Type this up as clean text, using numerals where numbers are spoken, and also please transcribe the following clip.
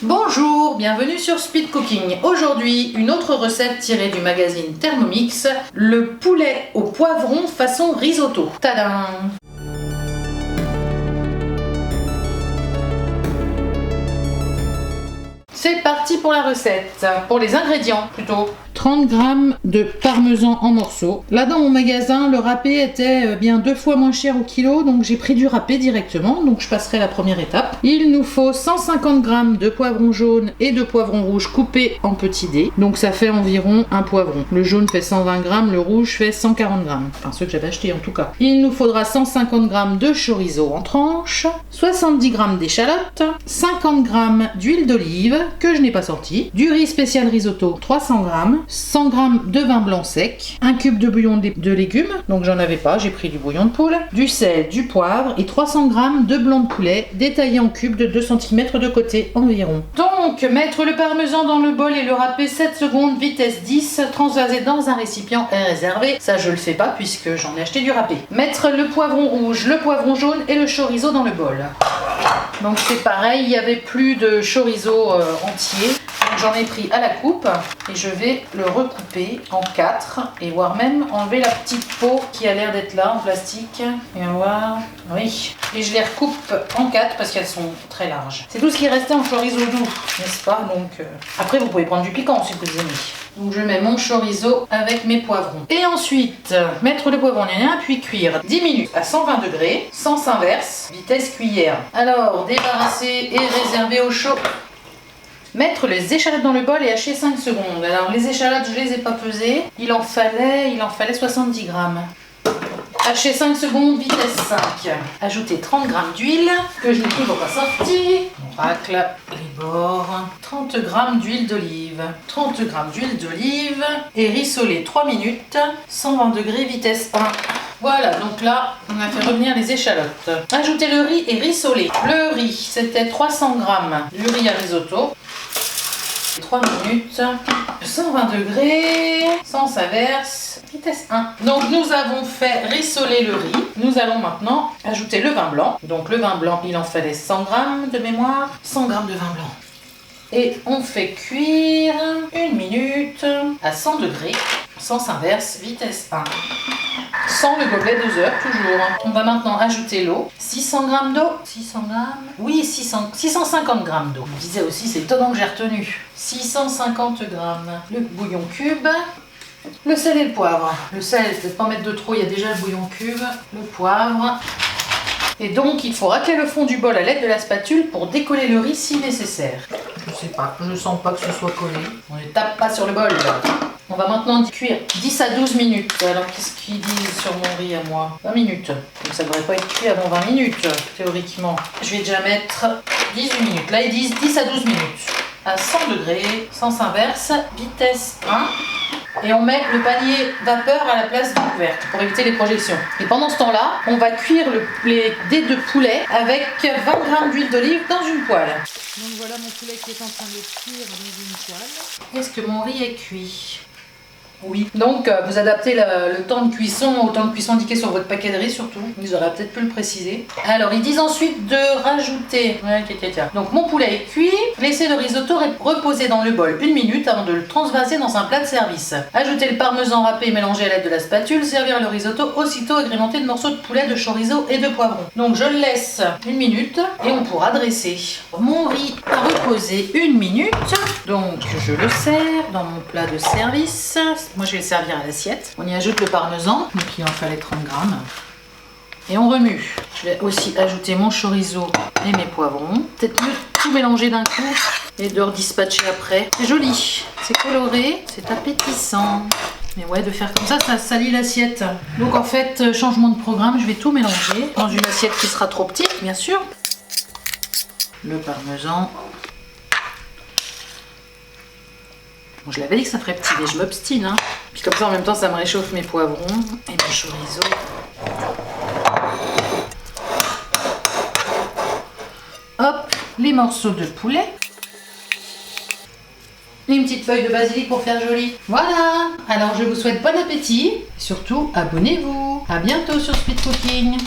Bonjour, bienvenue sur Speed Cooking. Aujourd'hui, une autre recette tirée du magazine Thermomix, le poulet au poivron façon risotto. Tadam! C'est parti pour la recette. Pour les ingrédients plutôt. 30 g de parmesan en morceaux. Là dans mon magasin, le râpé était bien 2 fois moins cher au kilo, donc j'ai pris du râpé directement, donc je passerai la première étape. Il nous faut 150 g de poivron jaune et de poivron rouge coupés en petits dés, donc ça fait environ un poivron. Le jaune fait 120 g, le rouge fait 140 g, enfin ceux que j'avais achetés en tout cas. Il nous faudra 150 g de chorizo en tranches, 70 g d'échalotes, 50 g d'huile d'olive que je n'ai pas sorti, du riz spécial risotto 300 g, 100 g de vin blanc sec, un cube de bouillon de légumes, donc j'en avais pas, j'ai pris du bouillon de poule, du sel, du poivre et 300 g de blanc de poulet détaillé en cubes de 2 cm de côté environ. Donc mettre le parmesan dans le bol et le râper 7 secondes, vitesse 10, transvaser dans un récipient réservé, ça je le fais pas puisque j'en ai acheté du râpé. Mettre le poivron rouge, le poivron jaune et le chorizo dans le bol. Donc c'est pareil, il y avait plus de chorizo entier. Donc j'en ai pris à la coupe et je vais le recouper en 4 et voire même enlever la petite peau qui a l'air d'être là en plastique. Et on va voir, oui. Et je les recoupe en 4 parce qu'elles sont très larges. C'est tout ce qui restait en chorizo doux, n'est-ce pas? Donc après vous pouvez prendre du piquant si vous aimez. Donc je mets mon chorizo avec mes poivrons. Et ensuite, mettre le poivron puis cuire 10 minutes à 120 degrés, sens inverse, vitesse cuillère. Alors débarrasser et réserver au chaud. Mettre les échalotes dans le bol et hacher 5 secondes. Alors les échalotes, je les ai pas pesées. Il en fallait 70 g. Hacher 5 secondes, vitesse 5. Ajouter 30 g d'huile, que je n'ai toujours pas sorti. On racle les bords. 30 g d'huile d'olive. 30 g d'huile d'olive. Et rissoler 3 minutes, 120 degrés, vitesse 1. Voilà, donc là, on a fait revenir les échalotes. Ajouter le riz et rissoler. Le riz, c'était 300 g du riz à risotto. 3 minutes, 120 degrés, sens inverse, vitesse 1. Donc nous avons fait rissoler le riz. Nous allons maintenant ajouter le vin blanc. Donc le vin blanc, il en fallait 100 g de mémoire, 100 g de vin blanc. Et on fait cuire 1 minute à 100 degrés, sens inverse, vitesse 1. Sans le gobelet doseur, toujours. On va maintenant ajouter l'eau. 600 g d'eau. 600 g. Oui, 650 g d'eau. Je me disais aussi, c'est étonnant que j'ai retenu. 650 g. Le bouillon cube. Le sel et le poivre. Le sel, peut-être pas mettre de trop, il y a déjà le bouillon cube. Le poivre. Et donc, il faut racler le fond du bol à l'aide de la spatule pour décoller le riz si nécessaire. Je sais pas, je sens pas que ce soit collé. On ne tape pas sur le bol. On va maintenant cuire 10 à 12 minutes. Alors, qu'est-ce qu'ils disent sur mon riz à moi? 20 minutes. Donc, ça ne devrait pas être cuit avant 20 minutes, théoriquement. Je vais déjà mettre 18 minutes. Là, ils disent 10 à 12 minutes. À 100 degrés, sens inverse, vitesse 1. Et on met le panier vapeur à la place du couvercle pour éviter les projections. Et pendant ce temps-là, on va cuire les dés de poulet avec 20 g d'huile d'olive dans une poêle. Donc voilà mon poulet qui est en train de cuire dans une poêle. Est-ce que mon riz est cuit? Oui. Donc vous adaptez le temps de cuisson au temps de cuisson indiqué sur votre paquet de riz surtout. Ils auraient peut-être pu le préciser. Alors ils disent ensuite de rajouter. Donc mon poulet est cuit. Laissez le risotto reposer dans le bol 1 minute avant de le transvaser dans un plat de service. Ajoutez le parmesan râpé et mélangé à l'aide de la spatule. Servir le risotto aussitôt agrémenté de morceaux de poulet, de chorizo et de poivron. Donc je le laisse 1 minute et on pourra dresser. Mon riz a reposé 1 minute. Donc je le sers dans mon plat de service. Moi je vais le servir à l'assiette. On y ajoute le parmesan, donc il en fallait 30 g. Et on remue. Je vais aussi ajouter mon chorizo et mes poivrons. Peut-être mieux tout mélanger d'un coup et de redispatcher après. C'est joli, c'est coloré, c'est appétissant. Mais ouais, de faire comme ça, ça salit l'assiette. Donc en fait, changement de programme, je vais tout mélanger dans une assiette qui sera trop petite, bien sûr. Le parmesan. Bon, je l'avais dit que ça ferait petit, mais je m'obstine. Hein. Puis comme ça, en même temps, ça me réchauffe mes poivrons et mon chorizo. Hop, les morceaux de poulet. Et une petite feuille de basilic pour faire joli. Voilà. Alors, je vous souhaite bon appétit. Et surtout, abonnez-vous. À bientôt sur Speed Cooking.